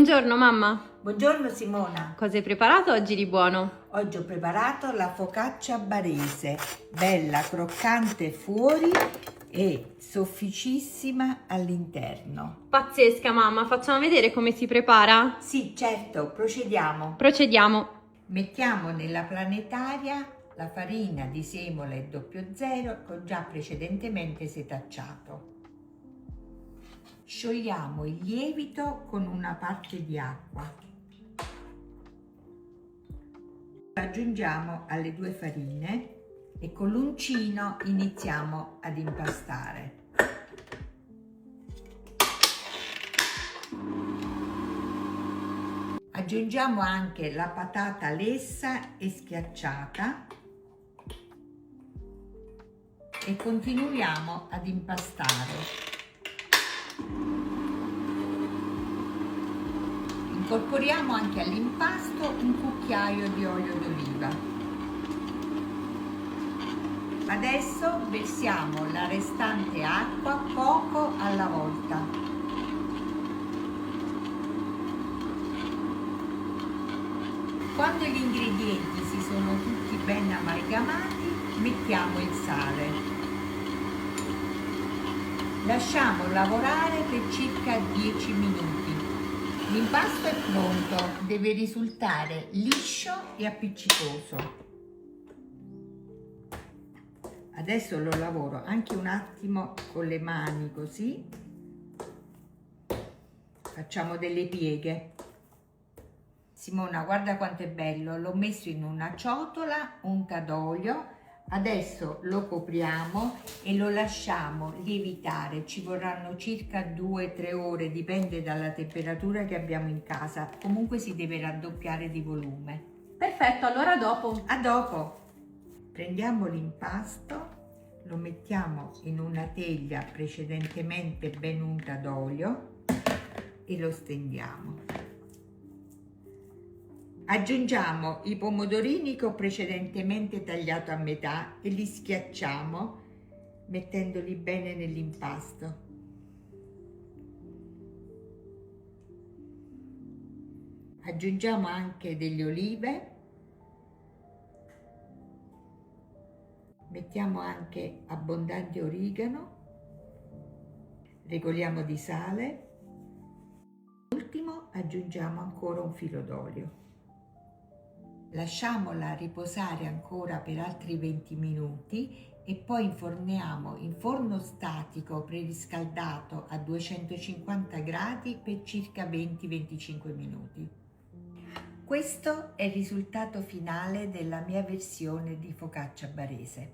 Buongiorno mamma, Buongiorno Simona, cosa hai preparato oggi di buono? oggi ho preparato la focaccia barese, bella croccante fuori e sofficissima all'interno. Pazzesca mamma, facciamo vedere come si prepara? Sì, certo, procediamo. Procediamo. Mettiamo nella planetaria la farina di semola 00 che ho già precedentemente setacciato. Sciogliamo il lievito con una parte di acqua. Aggiungiamo alle due farine e con l'uncino iniziamo ad impastare. Aggiungiamo anche la patata lessa e schiacciata e continuiamo ad impastare. Incorporiamo anche all'impasto un cucchiaio di olio d'oliva. Adesso versiamo la restante acqua poco alla volta. Quando gli ingredienti si sono tutti ben amalgamati, mettiamo il sale. Lasciamo lavorare per circa 10 minuti. L'impasto è pronto, deve risultare liscio e appiccicoso. Adesso lo lavoro anche un attimo con le mani così. Facciamo delle pieghe. Simona, guarda quanto è bello, l'ho messo in una ciotola unta d'olio. Adesso lo copriamo e lo lasciamo lievitare, ci vorranno circa 2-3 ore, dipende dalla temperatura che abbiamo in casa, comunque si deve raddoppiare di volume. Perfetto, allora dopo. A dopo! Prendiamo l'impasto, lo mettiamo in una teglia precedentemente ben unta d'olio e lo stendiamo. Aggiungiamo i pomodorini che ho precedentemente tagliato a metà e li schiacciamo mettendoli bene nell'impasto. Aggiungiamo anche delle olive, mettiamo anche abbondante origano, regoliamo di sale, ultimo aggiungiamo ancora un filo d'olio. Lasciamola riposare ancora per altri 20 minuti e poi inforniamo in forno statico preriscaldato a 250 gradi per circa 20-25 minuti. Questo è il risultato finale della mia versione di focaccia barese.